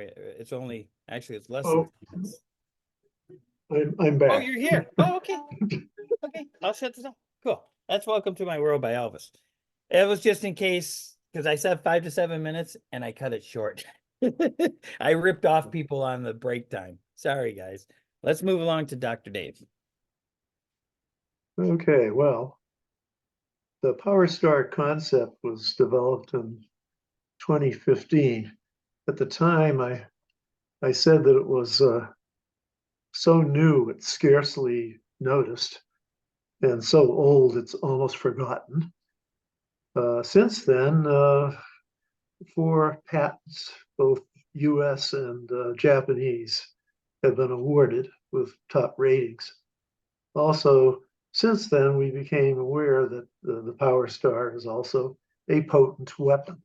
It's only, actually, it's less Oh, than 10 minutes. I'm back. Oh, you're here. Oh, okay. Okay, I'll shut this off. Cool. That's Welcome to My World by Elvis. It was just in case, because I said 5 to 7 minutes and I cut it short. I ripped off people on the break time. Sorry, guys. Let's move along to Dr. Dave. Okay, well, the PowerStar concept was developed in 2015. At the time, I said that it was so new it's scarcely noticed, and so old it's almost forgotten. Since then, 4 patents, both U.S. and Japanese, have been awarded with top ratings. Also, since then, we became aware that the PowerStar is also a potent weapon.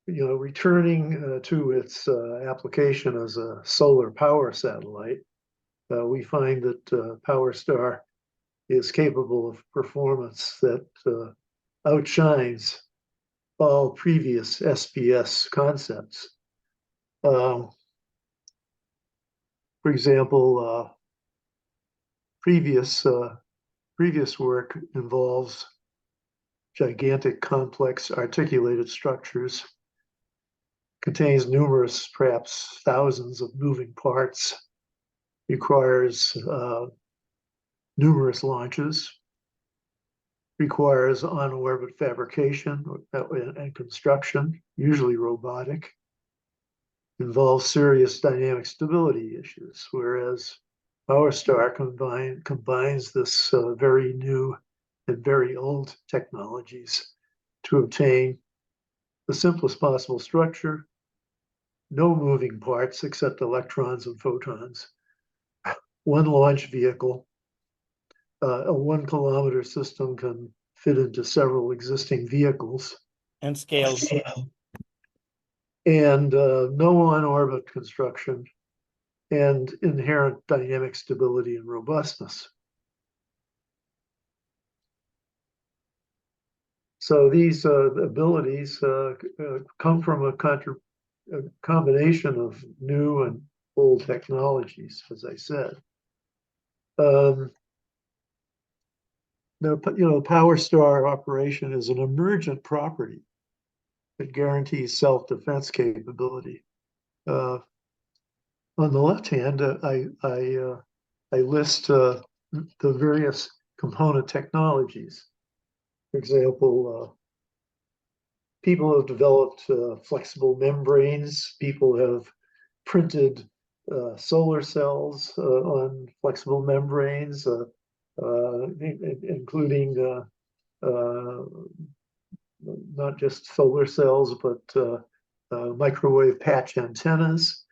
Returning to its application as a solar power satellite, we find that PowerStar is capable of performance that outshines all previous SPS concepts. For example, previous work involves gigantic, complex, articulated structures, contains numerous, perhaps thousands of moving parts, requires numerous launches, requires on-orbit fabrication and construction, usually robotic, involves serious dynamic stability issues, whereas PowerStar combines this very new and very old technologies to obtain the simplest possible structure, no moving parts except electrons and photons, one launch vehicle. A 1 kilometer system can fit into several existing vehicles. And scales. And no on-orbit construction, and inherent dynamic stability and robustness. So these abilities come from a combination of new and old technologies, as I said. PowerStar operation is an emergent property that guarantees self-defense capability. On the left hand, I list the various component technologies. For example, people have developed flexible membranes. People have printed solar cells on flexible membranes, including not just solar cells, but microwave patch antennas,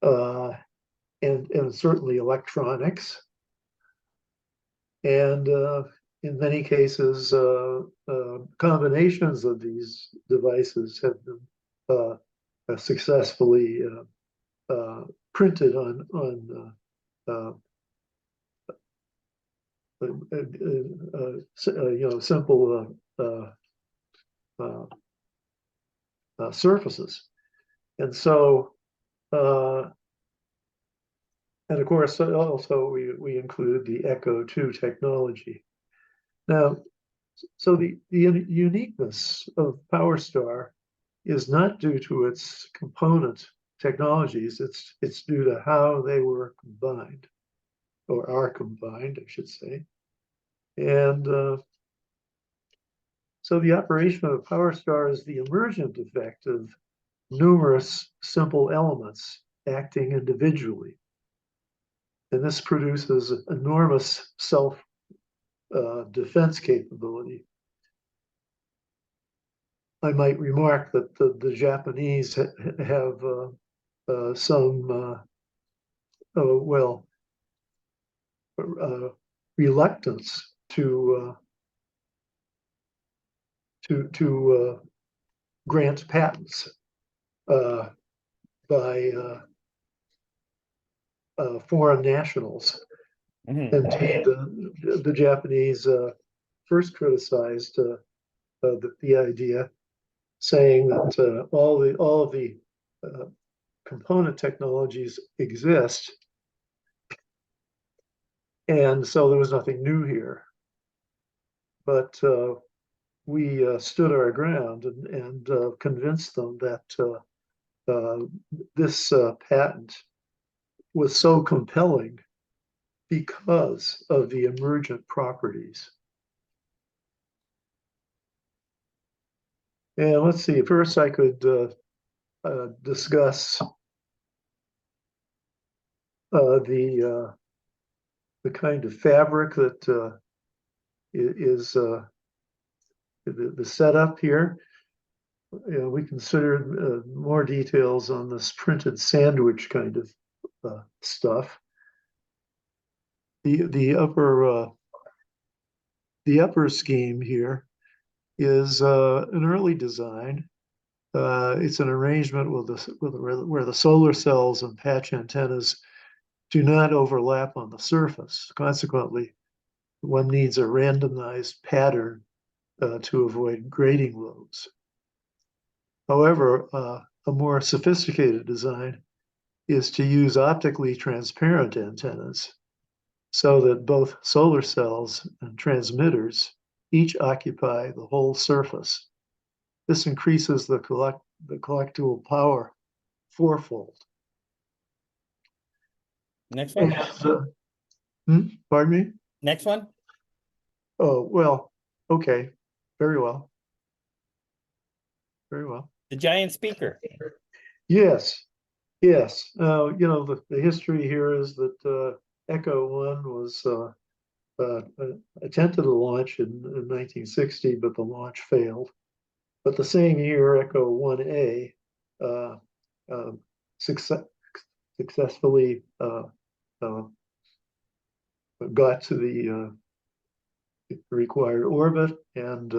and certainly electronics. And in many cases, combinations of these devices have been successfully printed on simple surfaces. And so, and of course, also we include the Echo 2 technology. Now, so the uniqueness of PowerStar is not due to its component technologies, it's due to how they were combined, or are combined, I should say. And so the operation of PowerStar is the emergent effect of numerous simple elements acting individually. And this produces enormous self-defense capability. I might remark that the Japanese have some, reluctance to grant patents by foreign nationals. Mm-hmm. And the Japanese first criticized the idea, saying that all of the component technologies exist, and so there was nothing new here. But we stood our ground and convinced them that this patent was so compelling because of the emergent properties. And let's see, first I could discuss the kind of fabric that is the setup here. We considered more details on this printed sandwich kind of stuff. The upper scheme here is an early design. It's an arrangement where the solar cells and patch antennas do not overlap on the surface. Consequently, one needs a randomized pattern to avoid grading loads. However, a more sophisticated design is to use optically transparent antennas so that both solar cells and transmitters each occupy the whole surface. This increases the collectible power fourfold. Next one. Pardon me? Next one. Oh, well, okay. Very well. Very well. The giant speaker. Yes. Yes. You know, the history here is that Echo 1 was attempted to launch in 1960, but the launch failed. But the same year, Echo 1A successfully got to the required orbit and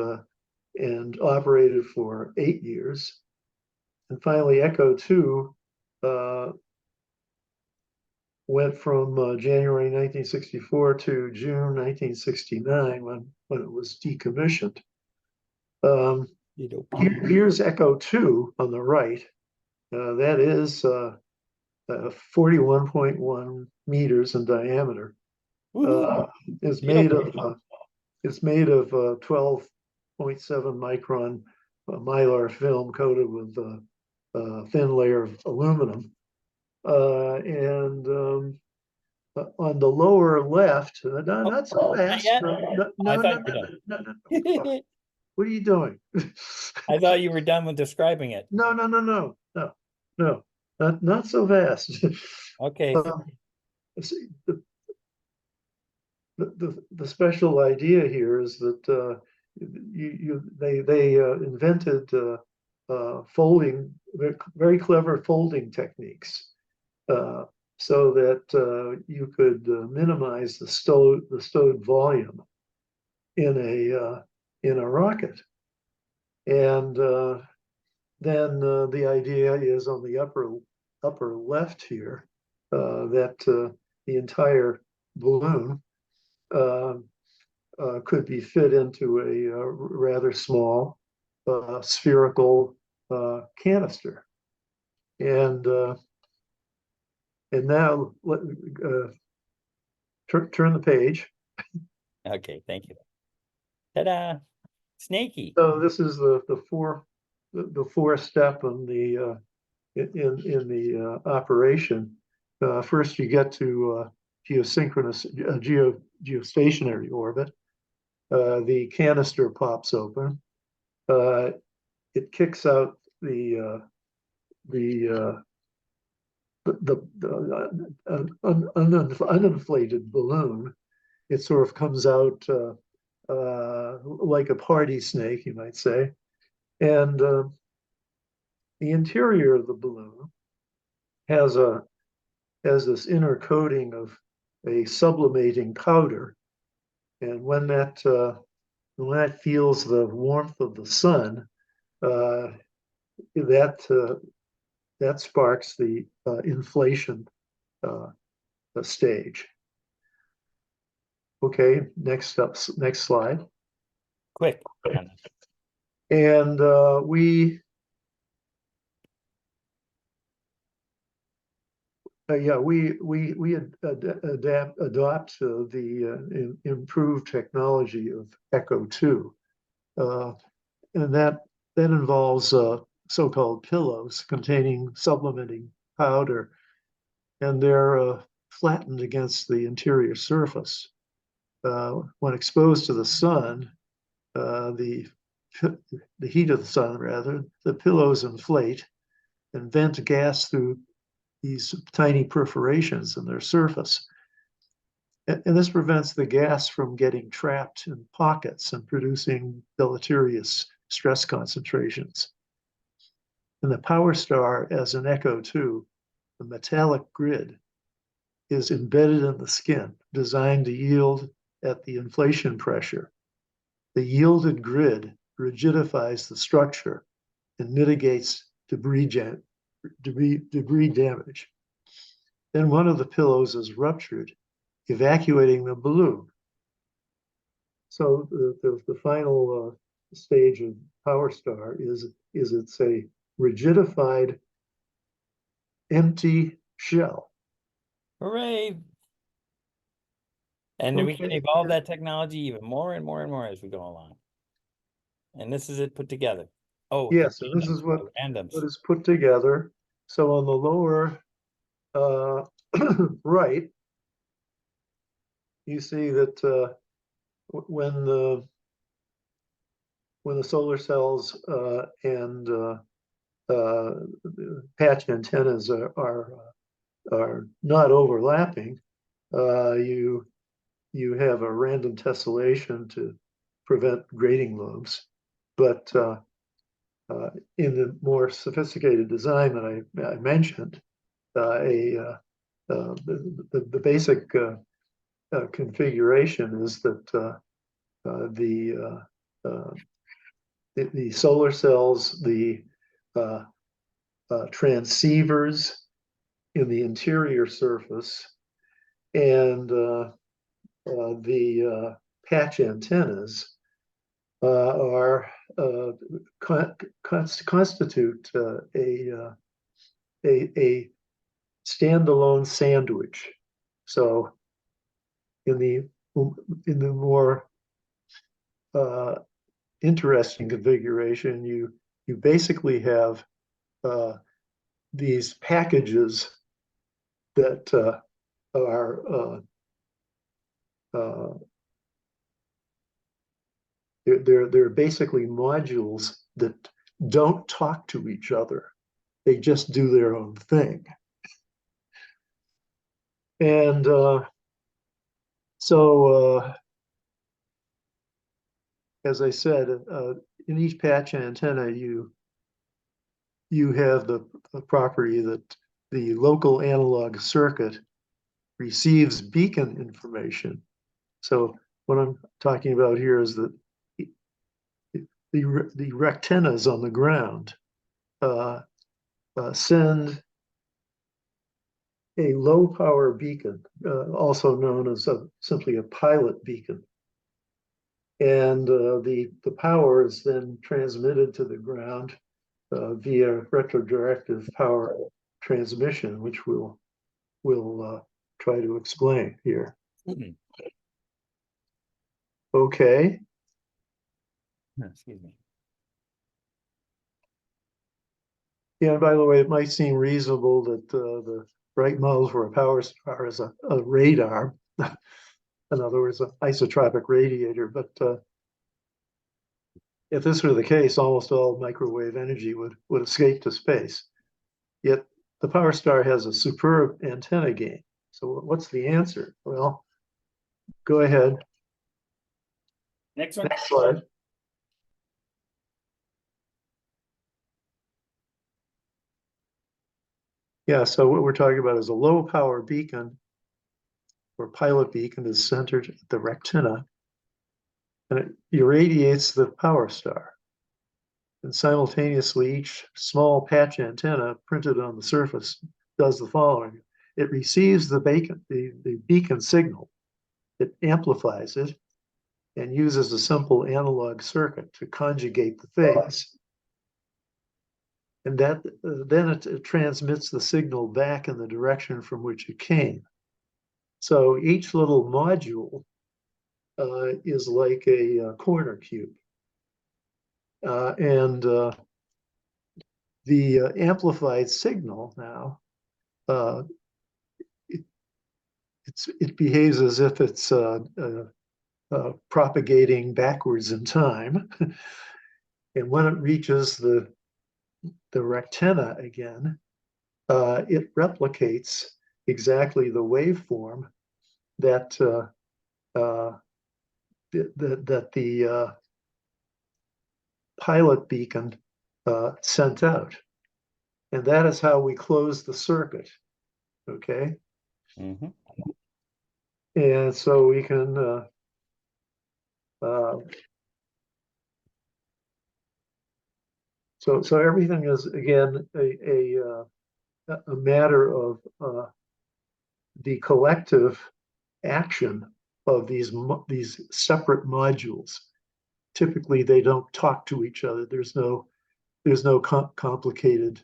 operated for 8 years. And finally, Echo 2 went from January 1964 to June 1969 when it was decommissioned. Here's Echo 2 on the right. That is 41.1 meters in diameter. It's made of 12.7 micron mylar film coated with a thin layer of aluminum. And on the lower left, not so fast. No. What are you doing? I thought you were done with describing it. No, not so fast. Okay. The special idea here is that they invented folding, very clever folding techniques, so that you could minimize the stowed volume in a rocket. And then the idea is on the upper left here that the entire balloon could be fit into a rather small spherical canister. And now turn the page. Okay, thank you. Ta-da! Snaky. So this is the fourth step in the operation. First, you get to geosynchronous geostationary orbit. The canister pops open. It kicks out the uninflated balloon. It sort of comes out like a party snake, you might say. And the interior of the balloon has this inner coating of a sublimating powder. And when that feels the warmth of the sun, that sparks the inflation stage. Okay, next slide. quick. And we adopt the improved technology of Echo 2, and that involves so-called pillows containing supplementing powder, and they're flattened against the interior surface. When exposed to the sun, the heat of the sun, rather, the pillows inflate and vent gas through these tiny perforations in their surface. And this prevents the gas from getting trapped in pockets and producing deleterious stress concentrations. In the Power Star, as in Echo 2, the metallic grid is embedded in the skin, designed to yield at the inflation pressure. The yielded grid rigidifies the structure and mitigates debris damage. Then one of the pillows is ruptured, evacuating the balloon. So the final stage of Power Star is it's a rigidified, empty shell. Hooray! And we can evolve that technology even more and more and more as we go along. And this is it put together. Oh, yes, and this is what randoms. is put together. So on the lower right, you see that when the solar cells and patch antennas are not overlapping, you have a random tessellation to prevent grading lobes. But in the more sophisticated design that I mentioned, the basic configuration is that the solar cells, the transceivers in the interior surface, and the patch antennas constitute a standalone sandwich. So in the more interesting configuration, you basically have these packages that are they're basically modules that don't talk to each other. They just do their own thing. And so as I said, in each patch antenna, you have the property that the local analog circuit receives beacon information. So what I'm talking about here is that the rectennas on the ground send a low power beacon, also known as simply a pilot beacon. And the power is then transmitted to the ground via retrodirective power transmission, which we'll try to explain here. Mm-hmm. Okay. Excuse me. Yeah, and by the way, it might seem reasonable that the right model for a power star is a radar. In other words, an isotropic radiator. But if this were the case, almost all microwave energy would escape to space. Yet the Power Star has a superb antenna gain. So what's the answer? Well, go ahead. Next one. Next slide. Yeah, so what we're talking about is a low power beacon or pilot beacon is centered at the rectenna, and it irradiates the Power Star. And simultaneously, each small patch antenna printed on the surface does the following. It receives the beacon signal, it amplifies it, and uses a simple analog circuit to conjugate the phase. And that then it transmits the signal back in the direction from which it came. So each little module is like a corner cube. And the amplified signal now, it behaves as if it's propagating backwards in time. And when it reaches the rectenna again, it replicates exactly the waveform that the pilot beacon sent out. And that is how we close the circuit, okay? Mm-hmm. And so we can so everything is again a matter of the collective action of these separate modules. Typically, they don't talk to each other. There's no complicated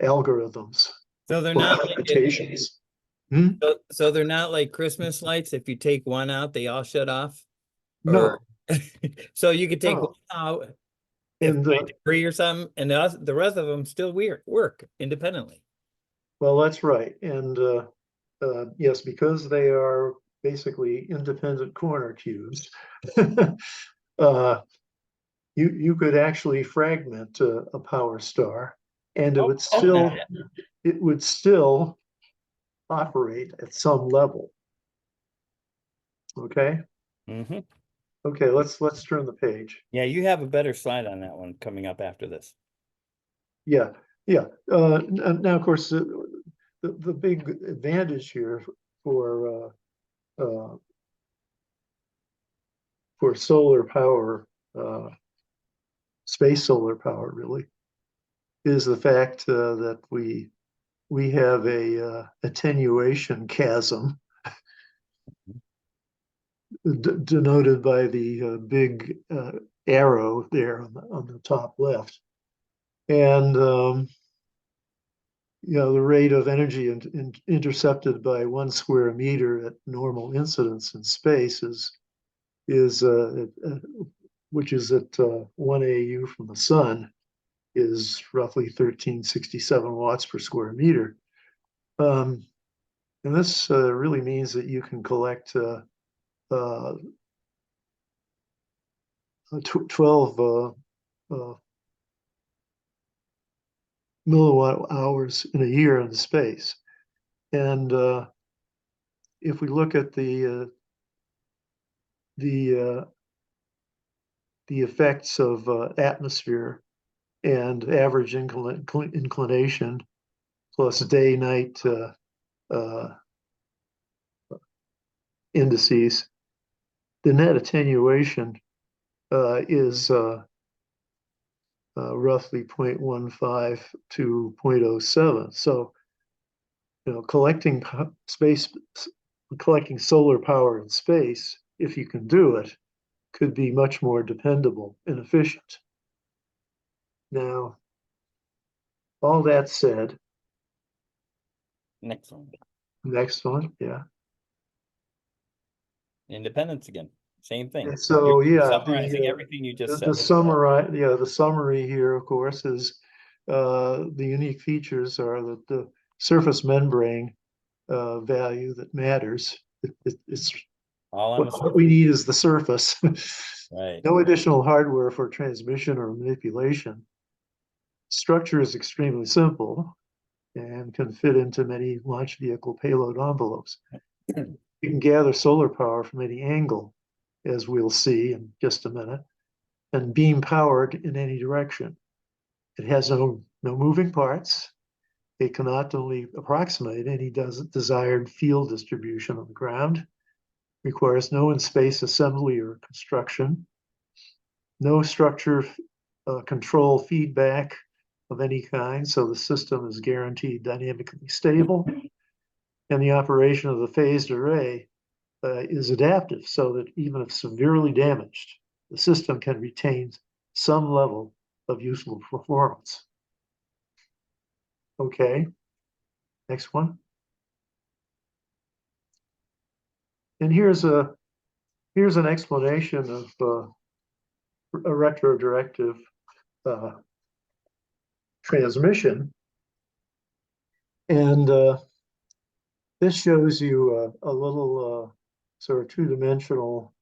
algorithms. So they're or not computations. so they're not like Christmas lights. If you take one out, they all shut off. No. So you could take No. one out if And by degree or something, and the rest of them still work independently. well, that's right. And yes, because they are basically independent corner cubes, you could actually fragment a power star, and it would still operate at some level. Okay. Mm-hmm. Okay. Let's turn the page. Yeah, you have a better slide on that one coming up after this. Yeah. Yeah. Now, of course, the big advantage here for solar power, space solar power, really, is the fact that we have a attenuation chasm denoted by the big arrow there on the top left, and the rate of energy intercepted by 1 square meter at normal incidence in space is which is at 1 AU from the sun, is roughly 1367 watts per square meter. And this really means that you can collect 12 milliwatt hours in a year in space. And if we look at the effects of atmosphere and average inclination plus day-night indices, the net attenuation is roughly 0.15 to 0.07. So, collecting solar power in space, if you can do it, could be much more dependable and efficient. Now, all that said, Next one. next one, yeah. Independence again. Same thing. And so, You're yeah, summarizing everything you just said. the summary here, of course, is the unique features are that the surface membrane value that matters. It's All on the what we need is the surface. right. No additional hardware for transmission or manipulation. Structure is extremely simple and can fit into many launch vehicle payload envelopes. You can gather solar power from any angle, as we'll see in just a minute, and beam powered in any direction. It has no moving parts. It cannot only approximate any desired field distribution on the ground, requires no in-space assembly or construction, no structure control feedback of any kind, so the system is guaranteed dynamically stable, and the operation of the phased array is adaptive, so that even if severely damaged, the system can retain some level of useful performance. Okay, next one. And here's an explanation of a retrodirective transmission. And this shows you a little sort of two-dimensional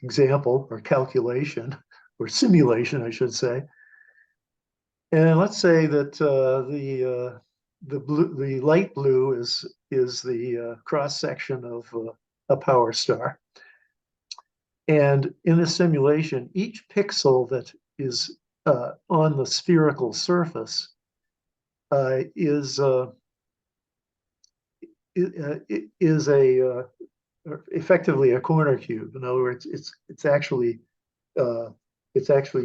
example or calculation or simulation, I should say. And let's say that the light blue is the cross section of a power star. And in the simulation, each pixel that is on the spherical surface is effectively a corner cube. In other words, it's actually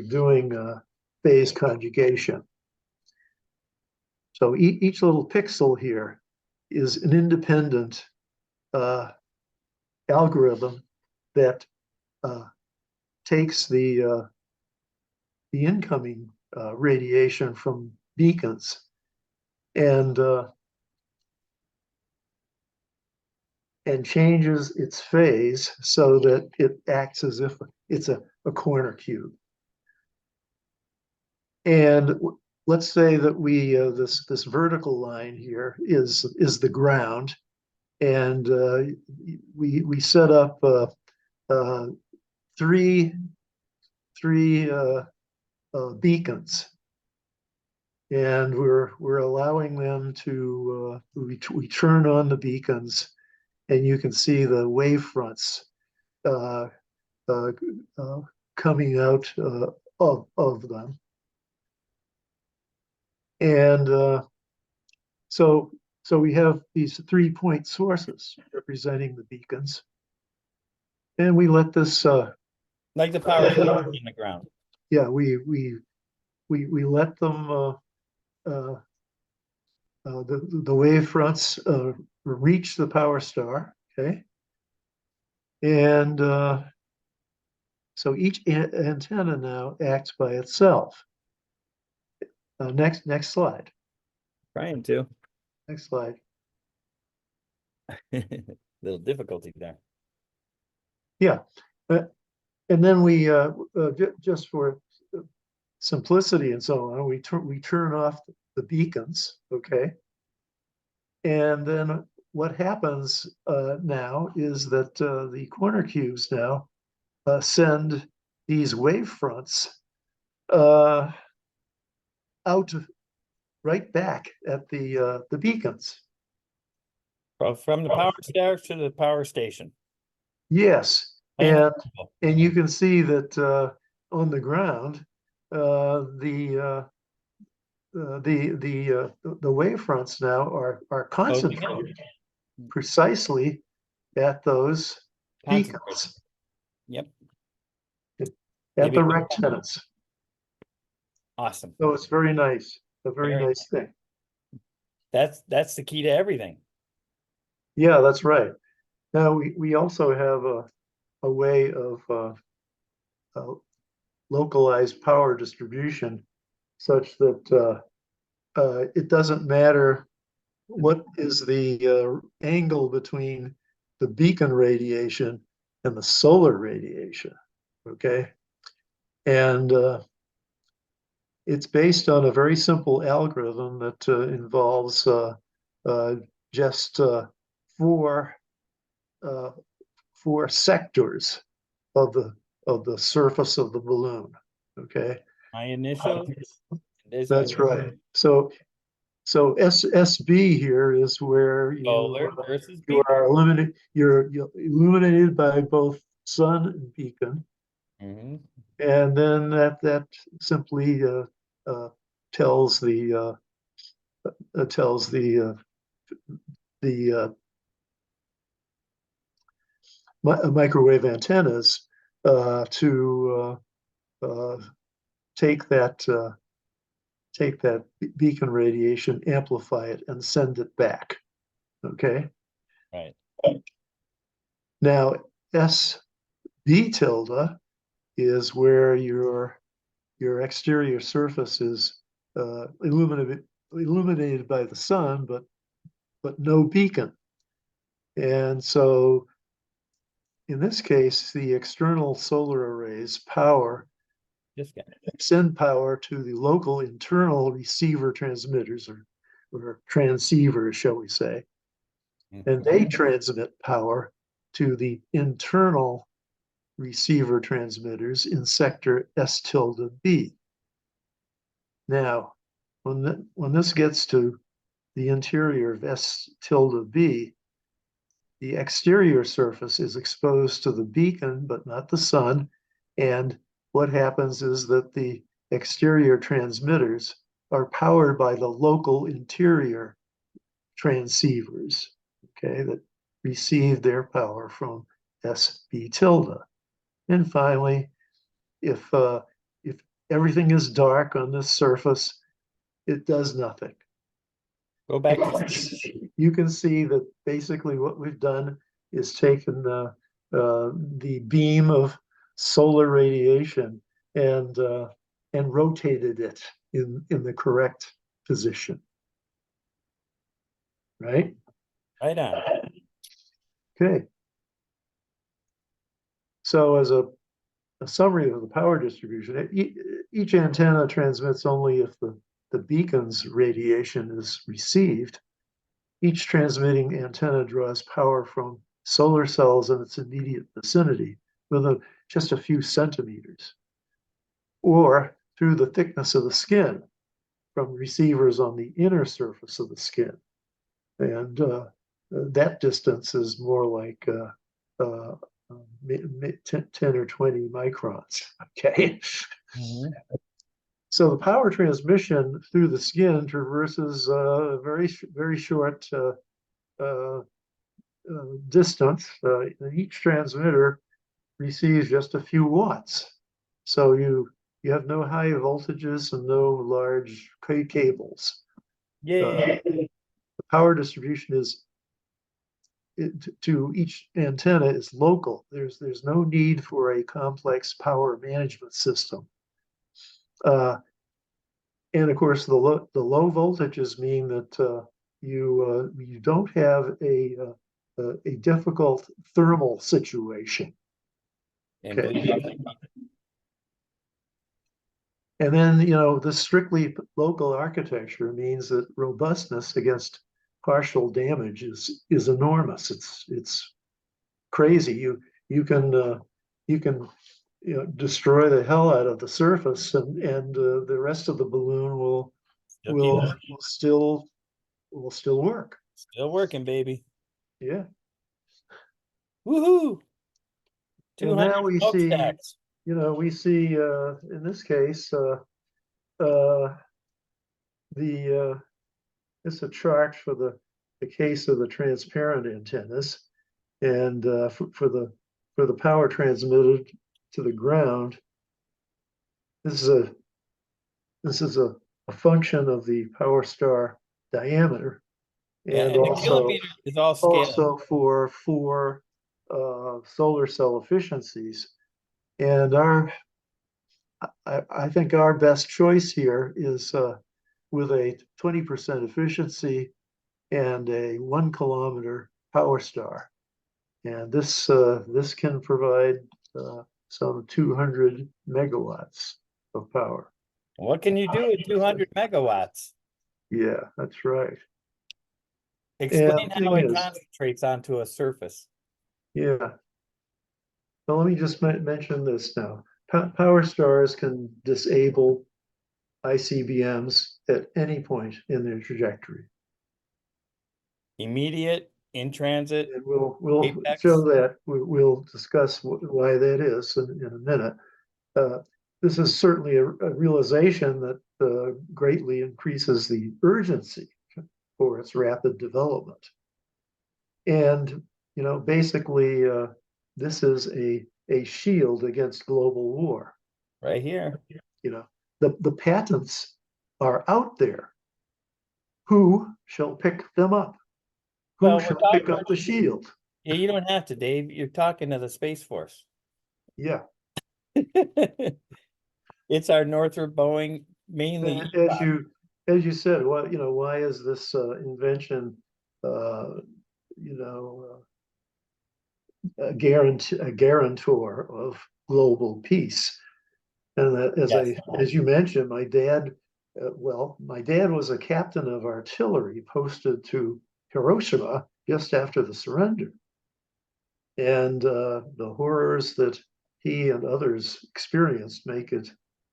doing phase conjugation. So each little pixel here is an independent algorithm that takes the incoming radiation from beacons and changes its phase so that it acts as if it's a corner cube. And let's say that we this vertical line here is the ground, and we set up three beacons, and we're allowing them to we turn on the beacons, and you can see the wave fronts coming out of them. And so we have these 3-point sources representing the beacons, and we let this Like the power on the ground. yeah, we let them the wave fronts reach the power star. Okay, and so each antenna now acts by itself. Next slide. Trying to. Next slide. Little difficulty there. Yeah, and then we just for simplicity and so on, we turn off the beacons. Okay, and then what happens now is that the corner cubes now send these wave fronts out right back at the beacons. From the power star to the power station. Yes, and you can see that on the ground, the wave fronts now are concentrated precisely at those beacons. Yep. At the rectangles. Awesome. So it's very nice. A very nice thing. That's the key to everything. Yeah, that's right. Now we also have a way of localized power distribution, such that it doesn't matter what is the angle between the beacon radiation and the solar radiation. Okay, and it's based on a very simple algorithm that involves just four sectors of the surface of the balloon. Okay, My initial. that's right. So SB here is where Solar versus you are illuminated. You're illuminated by both sun and beacon, and then that simply tells the microwave antennas to take that beacon radiation, amplify it, and send it back. Okay. Right. Now, SB tilde is where your exterior surface is illuminated by the sun, but no beacon. And so in this case, the external solar arrays power This guy. send power to the local internal receiver transmitters or transceivers, shall we say, and they transmit power to the internal receiver transmitters in sector S tilde B. Now, when this gets to the interior of S tilde B, the exterior surface is exposed to the beacon, but not the sun. And what happens is that the exterior transmitters are powered by the local interior transceivers, okay, that receive their power from SB tilde. And finally, if everything is dark on this surface, it does nothing. Go back to You can see that basically what we've done is taken the beam of solar radiation and rotated it in the correct position, right? right on. Okay. So as a summary of the power distribution, each antenna transmits only if the beacon's radiation is received. Each transmitting antenna draws power from solar cells in its immediate vicinity within just a few centimeters, or through the thickness of the skin from receivers on the inner surface of the skin. And that distance is more like 10 or 20 microns, okay? Mhm. So the power transmission through the skin traverses a very short distance. Each transmitter receives just a few watts. So you have no high voltages and no large cables. Yay. The power distribution is to each antenna is local. There's no need for a complex power management system. And of course, the low voltages mean that you don't have a difficult thermal situation. And Okay. believe me, And then, the strictly local architecture means that robustness against partial damage is enormous. It's crazy. You can destroy the hell out of the surface, and the rest of the balloon still keep will still work. still working, baby. Yeah. Woohoo! And now 200 we see, smokestacks. in this case, uh, it's a chart for the case of the transparent antennas, and for the power transmitted to the ground. This is a function of the power star diameter, Yeah, and and the kilometer is all scale. also for four solar cell efficiencies. And I think our best choice here is with a 20% efficiency and a 1 kilometer power star. And this can provide some 200 megawatts of power. What can you do with 200 megawatts? Yeah, that's right. And Explain the how thing it is, concentrates onto a surface. yeah. Now let me just mention this now. Power stars can disable ICBMs at any point in their trajectory. Immediate, in transit, And we'll show apex. that. We'll discuss why that is in a minute. This is certainly a realization that greatly increases the urgency for its rapid development. And basically, this is a shield against global war. Right here. The patents are out there. Who shall pick them up? Who Well, we're shall pick talking, up the shield? yeah, you don't have to, Dave. You're talking to the Space Force. Yeah, It's our Northrop Boeing mainly. and as you said, what, why is this invention, uh, you know, a guarantor of global peace? And that, Yes. as you mentioned, my dad was a captain of artillery posted to Hiroshima just after the surrender. And the horrors that he and others experienced make it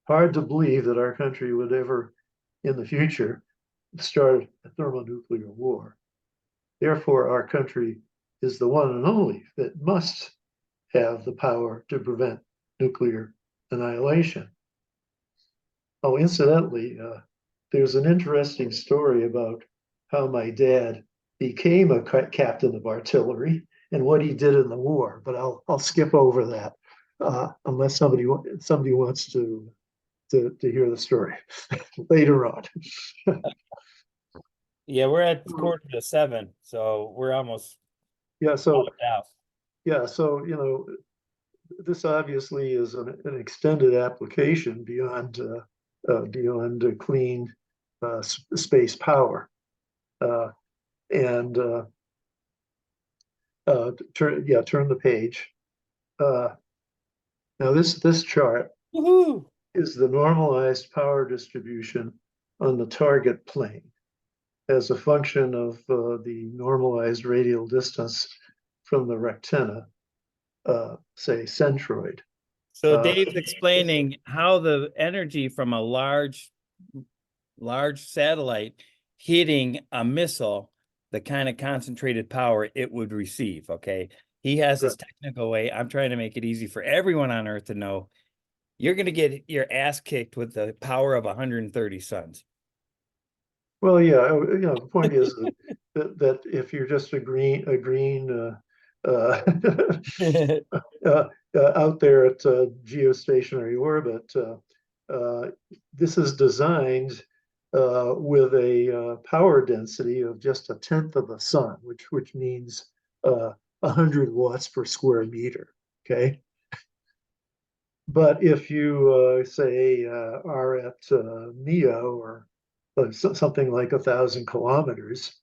hard to believe that our country would ever, in the future, start a thermonuclear war. Therefore, our country is the one and only that must have the power to prevent nuclear annihilation. Oh, incidentally, there's an interesting story about how my dad became a captain of artillery and what he did in the war, but I'll skip over that unless somebody wants to hear the story later on. Yeah, we're at 6:45, so we're almost Yeah, so out. this obviously is an extended application beyond clean space power. And turn the page. Now this chart Woohoo! is the normalized power distribution on the target plane as a function of the normalized radial distance from the rectenna, say centroid. So Dave's explaining how the energy from a large satellite hitting a missile, the kind of concentrated power it would receive. Okay. He has his technical way. I'm trying to make it easy for everyone on Earth to know. You're going to get your ass kicked with the power of 130 suns. Well, yeah, the point is that if you're just a green out there at geostationary orbit, this is designed with a power density of just a tenth of the sun, which means 100 watts per square meter. Okay. But if you say are at NEO or something like 1,000 kilometers,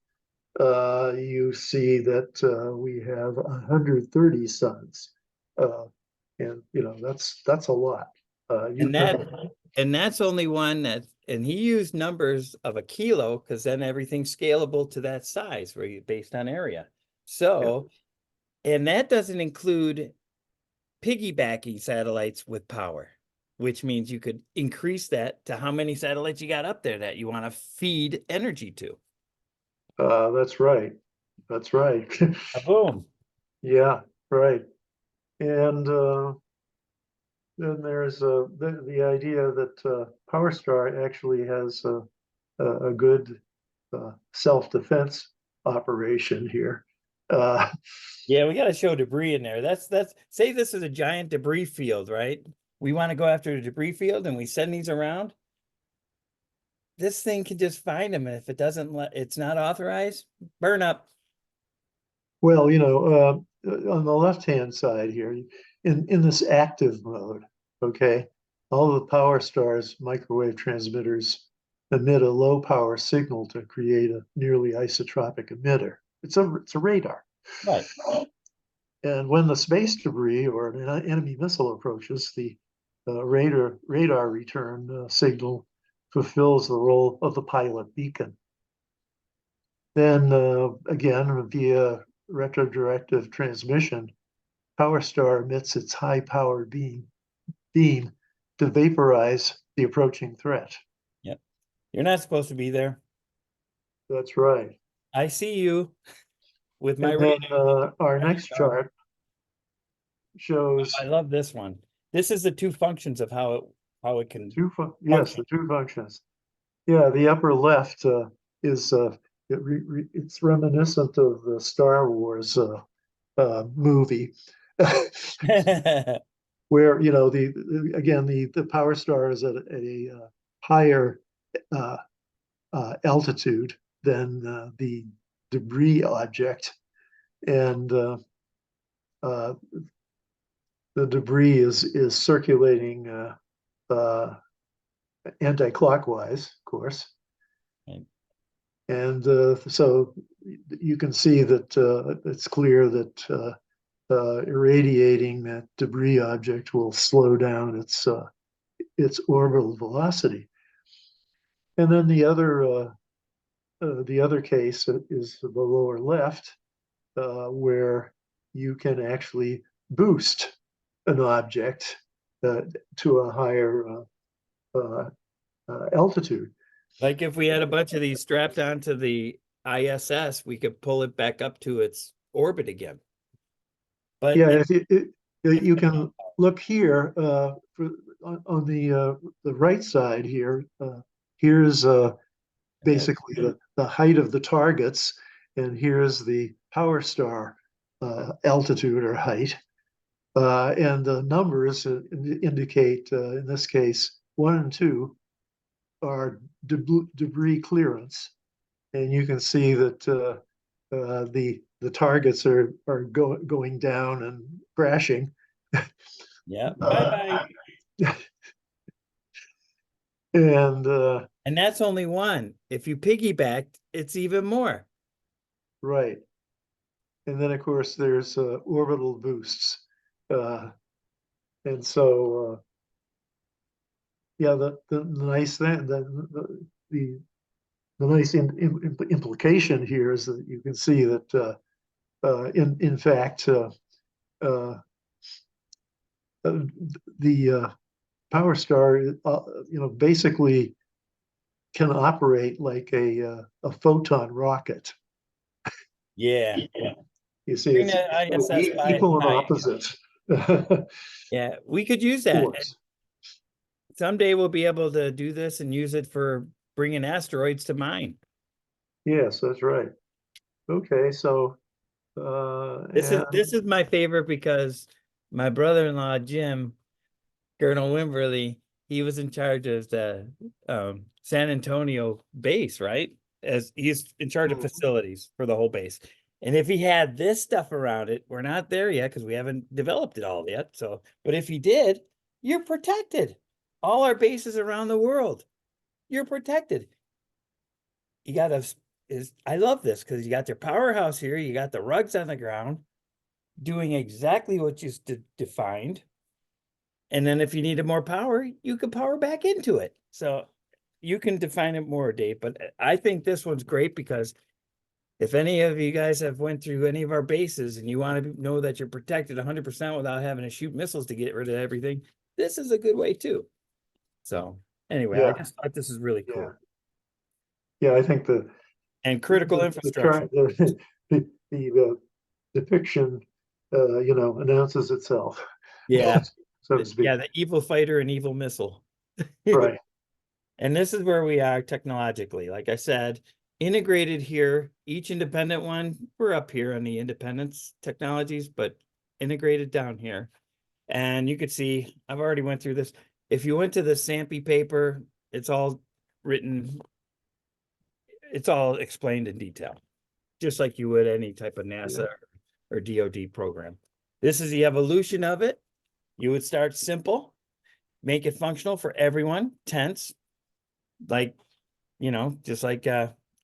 you see that we have 130 suns, and that's a lot. And that's only one and he used numbers of a kilo because then everything's scalable to that size based on area. So, and that doesn't include piggybacking satellites with power, which means you could increase that to how many satellites you got up there that you want to feed energy to. That's right. That's right. Boom. Yeah, right. And then there's the idea that PowerStar actually has a good self-defense operation here. Yeah, we got to show debris in there. That's say this is a giant debris field, right? We want to go after a debris field and we send these around. This thing can just find them. And if it doesn't it's not authorized, burn up. Well, on the left-hand side here, in this active mode, okay, all the PowerStar's microwave transmitters emit a low power signal to create a nearly isotropic emitter. It's a radar. Right. And when the space debris or an enemy missile approaches, the radar return signal fulfills the role of the pilot beacon. Then again, via retrodirective transmission, PowerStar emits its high-powered beam to vaporize the approaching threat. Yep. You're not supposed to be there. That's right. I see you with my And then our next chart shows. I love this one. This is the two functions of how it can. Yes, the two functions. Yeah, the upper left is it's reminiscent of the Star Wars movie, where the PowerStar is at a higher altitude than the debris object, and the debris is circulating anti-clockwise, of course. Right. And so you can see that it's clear that irradiating that debris object will slow down its orbital velocity. And then the other case is the lower left, where you can actually boost an object to a higher altitude. Like if we had a bunch of these strapped onto the ISS, we could pull it back up to its orbit again. But Yeah, you can look here on the right side here. Here's basically the height of the targets, and here's the power star altitude or height. And the numbers indicate, in this case, 1 and 2 are debris clearance. And you can see that the targets are going down and crashing. yeah, bye-bye. And that's only one. If you piggybacked, it's even more. right. And then, of course, there's orbital boosts. And so, yeah, the nice thing, the nice implication here is that you can see that, in fact, the Power Star, basically can operate like a photon rocket. Yeah. You see, Bring it's that ISS by equal and tonight. opposite. Yeah, we could use that. Force. Someday we'll be able to do this and use it for bringing asteroids to mine. Yes, that's right. Okay, so This is my favorite because my brother-in-law Jim, Colonel Wimberly, he was in charge of the San Antonio base, right? As he's in charge of facilities for the whole base. And if he had this stuff around it, we're not there yet because we haven't developed it all yet. So, but if he did, you're protected. All our bases around the world, you're protected. You got I love this because you got your powerhouse here, you got the rugs on the ground doing exactly what you defined. And then if you needed more power, you could power back into it. So you can define it more, Dave, but I think this one's great because if any of you guys have went through any of our bases and you want to know that you're protected 100% without having to shoot missiles to get rid of everything, this is a good way too. So anyway, I just thought this is really cool. Yeah, I think and critical infrastructure. The depiction, announces itself. Yeah. So to speak. Yeah, the evil fighter and evil missile. Right. And this is where we are technologically. Like I said, integrated here, each independent one, we're up here on the independence technologies, but integrated down here. And you could see, I've already went through this. If you went to the SAMPy paper, it's all written, it's all explained in detail, just like you would any type of NASA or DoD program. This is the evolution of it. You would start simple, make it functional for everyone, tents, like, just like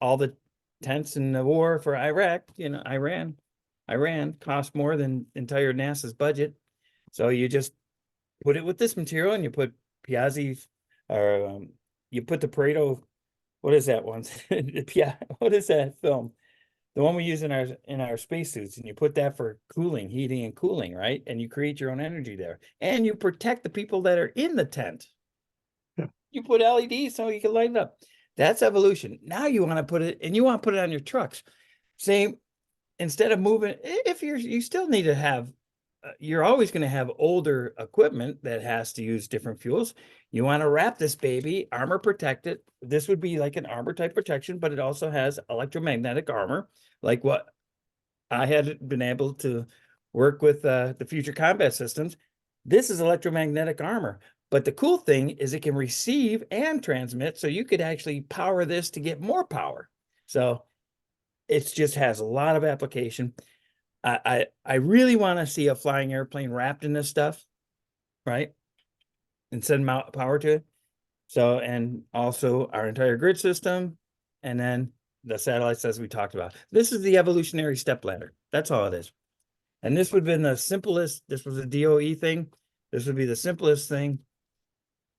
all the tents in the war for Iraq, Iran cost more than entire NASA's budget. So you just put it with this material and you put Piazzi, or you put the Pareto, what is that one? What is that film? The one we use in our spacesuits, and you put that for cooling, heating and cooling, right? And you create your own energy there. And you protect the people that are in the tent. Yeah. You put LEDs so you can light it up. That's evolution. Now you want to put it, and you want to put it on your trucks. Same, instead of moving, if you still need to have, you're always going to have older equipment that has to use different fuels. You want to wrap this baby, armor protected. This would be like an armor type protection, but it also has electromagnetic armor, like what I had been able to work with the future combat systems. This is electromagnetic armor. But the cool thing is it can receive and transmit, so you could actually power this to get more power. So It just has a lot of application. I really want to see a flying airplane wrapped in this stuff, right? And send power to it. So, and also our entire grid system, and then the satellites as we talked about. This is the evolutionary step ladder. That's all it is. And this would have been the simplest. This was a DOE thing. This would be the simplest thing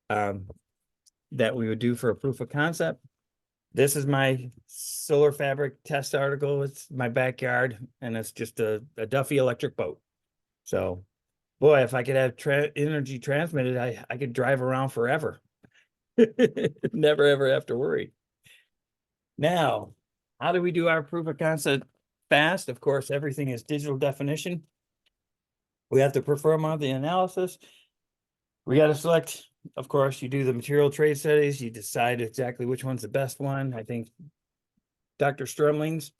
that we would do for a proof of concept. This is my solar fabric test article. It's my backyard, and it's just a Duffy electric boat. So, boy, if I could have energy transmitted, I could drive around forever. Never ever have to worry. Now, how do we do our proof of concept fast? Of course, everything is digital definition. We have to perform on the analysis. We got to select, of course, you do the material trade studies, you decide exactly which one's the best one. I think Dr. Strumling's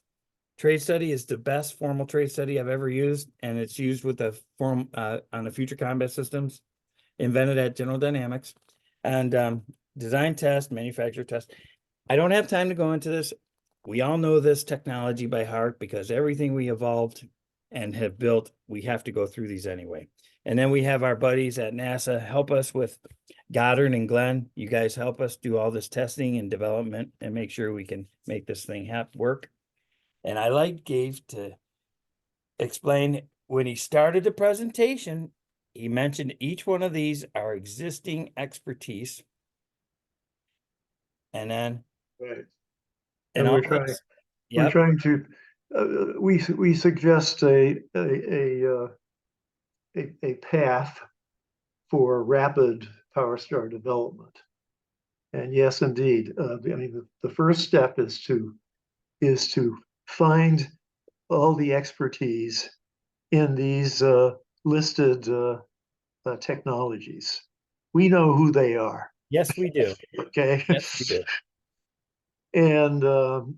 trade study is the best formal trade study I've ever used, and it's used with the form on the future combat systems invented at General Dynamics, and design test, manufacturer test. I don't have time to go into this. We all know this technology by heart because everything we evolved and have built, we have to go through these anyway. And then we have our buddies at NASA help us with Goddard and Glenn. You guys help us do all this testing and development and make sure we can make this thing work. And I like Gabe to explain when he started the presentation, he mentioned each one of these are existing expertise. And then Right. and we're all trying, this, we're yep, trying to, we suggest a path for rapid power star development. And yes, indeed, I mean, the first step is to find all the expertise in these listed technologies. We know who they are. yes, we do. Okay. Yes, we do. And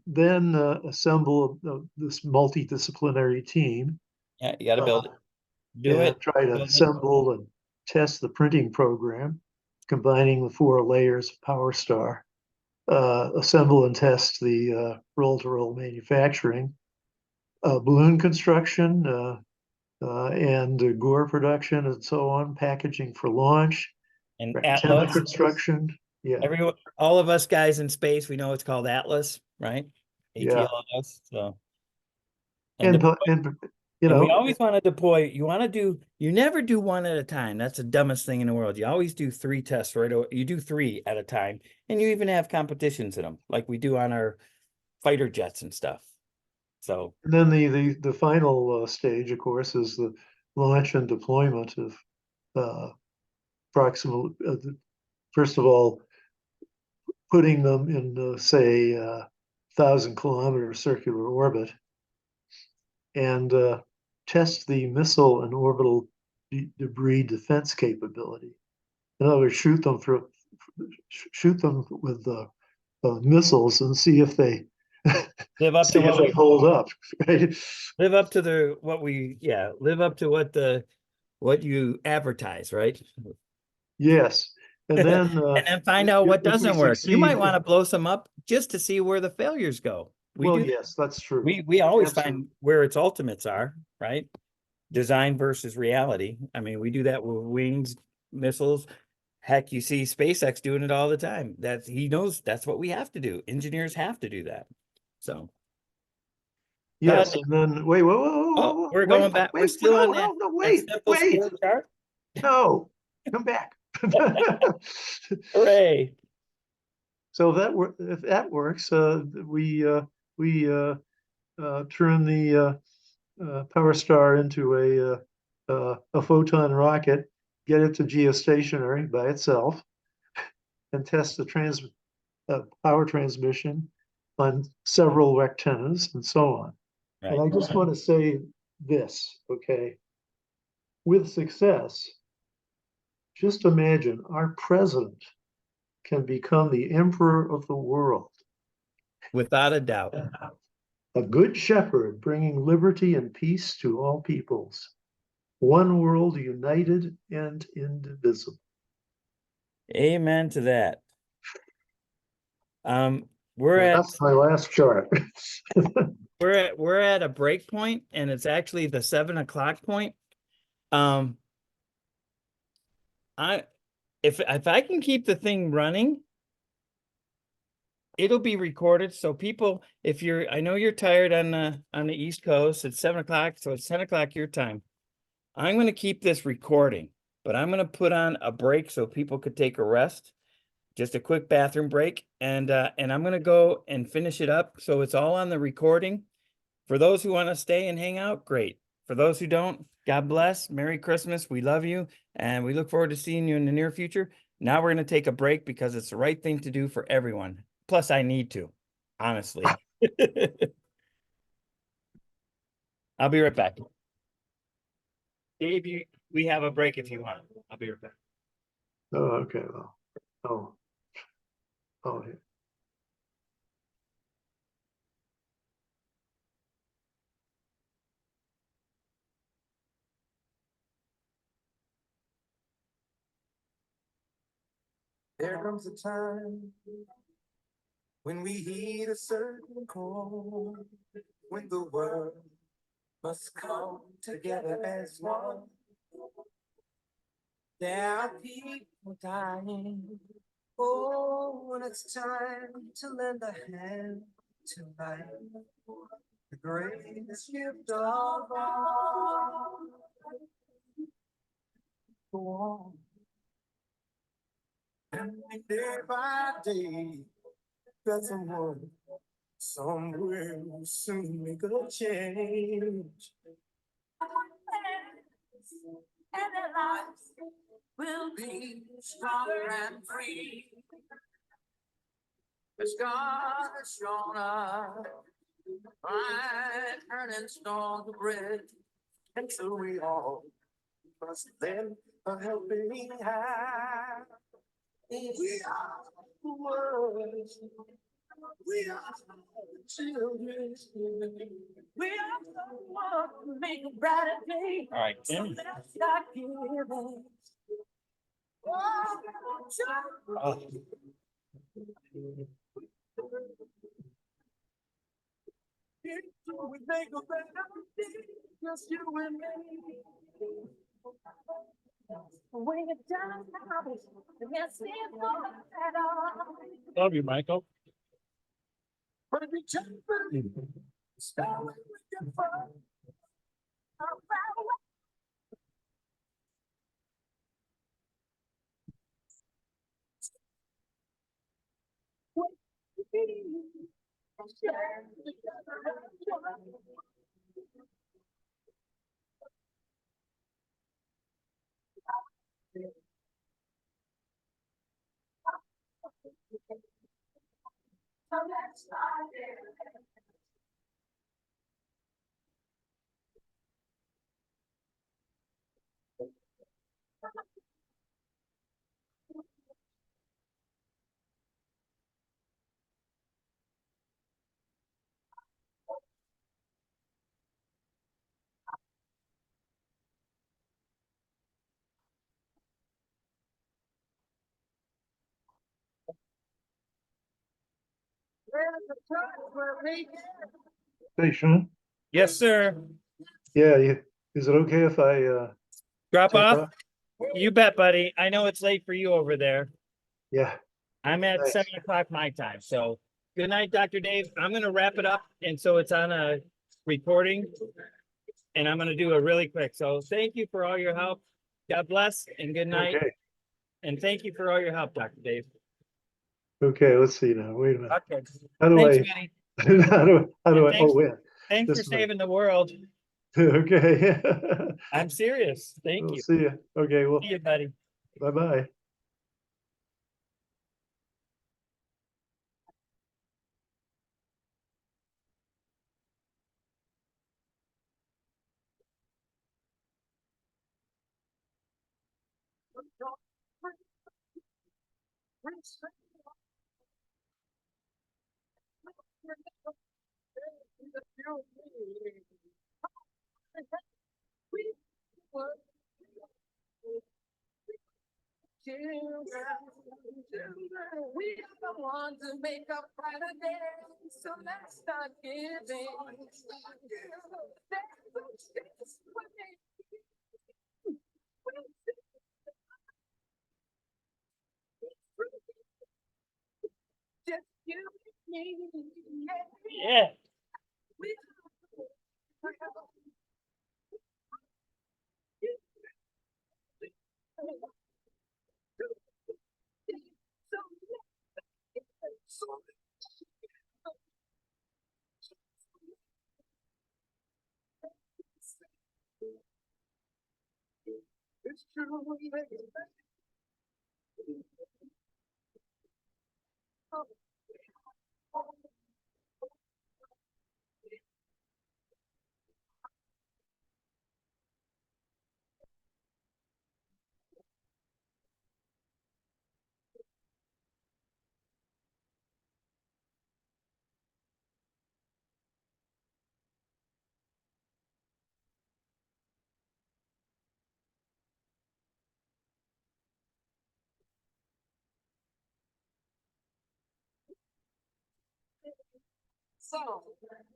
then assemble this multidisciplinary team. Yeah, you got to build it. Do And it. try to Build it. assemble and test the printing program, combining the 4 layers of Power Star. Assemble and test the roll-to-roll manufacturing, balloon construction, and gore production, and so on, packaging for launch, And antenna Atlas. construction. Yeah, Everyone, all of us guys in space, we know it's called Atlas, right? yeah, ATLS. So, and and deploy. and you And we know, always want to deploy. You never do one at a time. That's the dumbest thing in the world. You always do 3 tests right away. You do 3 at a time, and you even have competitions in them, like we do on our fighter jets and stuff. So, and then the final stage, of course, is the launch and deployment of proximal. First of all, putting them in, say, 1,000-kilometer circular orbit, and test the missile and orbital debris defense capability. In other words, shoot them with missiles and see if they live up to what we hold up. Right? live up to live up to what you advertise, right? Yes, and then And then find out what if we doesn't work. You might succeed, want to blow some up just to see where the failures go. We well, do. yes, that's true. We always Absolutely. find where its ultimates are, right? Design versus reality. I mean, we do that with wings, missiles. Heck, you see SpaceX doing it all the time. He knows that's what we have to do. Engineers have to do that. So, Yes, and then wait, whoa, we're wait, going back. We're wait, still on no, no, that wait, simple wait, score chart. no, come back. Hooray! So if that works, we turn the Power Star into a photon rocket, get it to geostationary by itself, and test the power transmission on several antennas and so on. Right. And I just want to say this, okay? With success, just imagine our president can become the emperor of the world. Without a doubt. A good shepherd bringing liberty and peace to all peoples. One world united and indivisible. Amen to that. We're And at that's my last chart. we're at a break point, and it's actually the 7 o'clock point. If I can keep the thing running, it'll be recorded. So people, I know you're tired on the East Coast. It's 7 o'clock, so it's 10 o'clock your time. I'm going to keep this recording, but I'm going to put on a break so people could take a rest, just a quick bathroom break, and I'm going to go and finish it up. So it's all on the recording. For those who want to stay and hang out, great. For those who don't, God bless. Merry Christmas. We love you, and we look forward to seeing you in the near future. Now we're going to take a break because it's the right thing to do for everyone. Plus, I need to, honestly. I'll be right back. Dave, we have a break if you want. I'll be right back. Oh, okay, well, yeah. There comes a time when we heed a certain call, when the world must come together as one. There are people dying. Oh, and it's time to lend a hand to life, the greatest gift of all. Go on. And day by day, that someone somewhere will soon make a change. And their lives will be stronger and free. As God has shown us, by turning stone to bread, and so we all must lend a helping hand. We are the world. We are the children. We are the one to make a brighter day. All right, So Tim. let's start giving. Oh. We make a better day, just you and me. When you're done, yes, it's all better. Love you, Michael. But if you jump, start with your fun. Hey, Sean, Yes, sir. yeah, is it okay if I, Drop take off? off? You bet, buddy. I know it's late for you over there. Yeah, I'm at thanks. 7 o'clock my time. So good night, Dr. Dave. I'm going to wrap it up. And so it's on a recording. And I'm going to do it really quick. So thank you for all your help. God bless and good night. Okay, And thank you for all your help, Dr. Dave. okay, let's see now, wait a minute. Okay. How do Thanks, I, buddy. how do I, Thanks. oh, yeah, Thanks for this way. saving the world. Okay. I'm serious. Thank We'll you. see you. Okay, well, See you, buddy. bye-bye. We are the ones who make up brighter days, so let's start giving. Just you and me, Yeah. we it's true. So,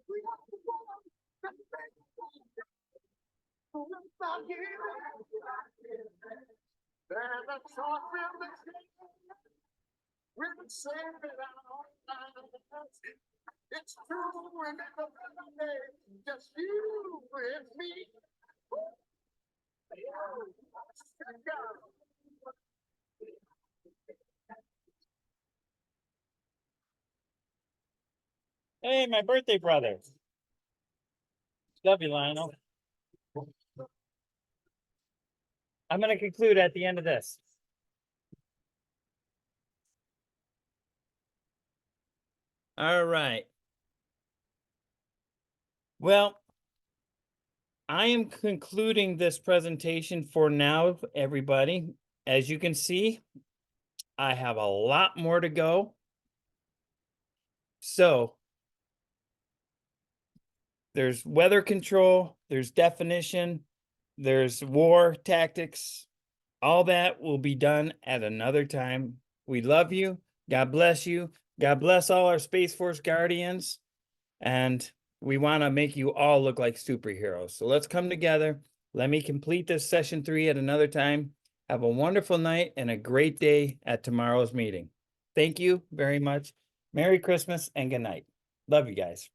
we are the ones that make about you. There's a short film we're saving our lives. It's true, we're never gonna make just you and me. Hey, my birthday brother. Love you, Lionel. I'm gonna conclude at the end of this. All right. Well, I am concluding this presentation for now, everybody. As you can see, I have a lot more to go. So there's weather control, there's definition, there's war tactics. All that will be done at another time. We love you. God bless you. God bless all our Space Force Guardians. And we want to make you all look like superheroes. So let's come together. Let me complete this session 3 at another time. Have a wonderful night and a great day at tomorrow's meeting. Thank you very much. Merry Christmas and good night. Love you guys.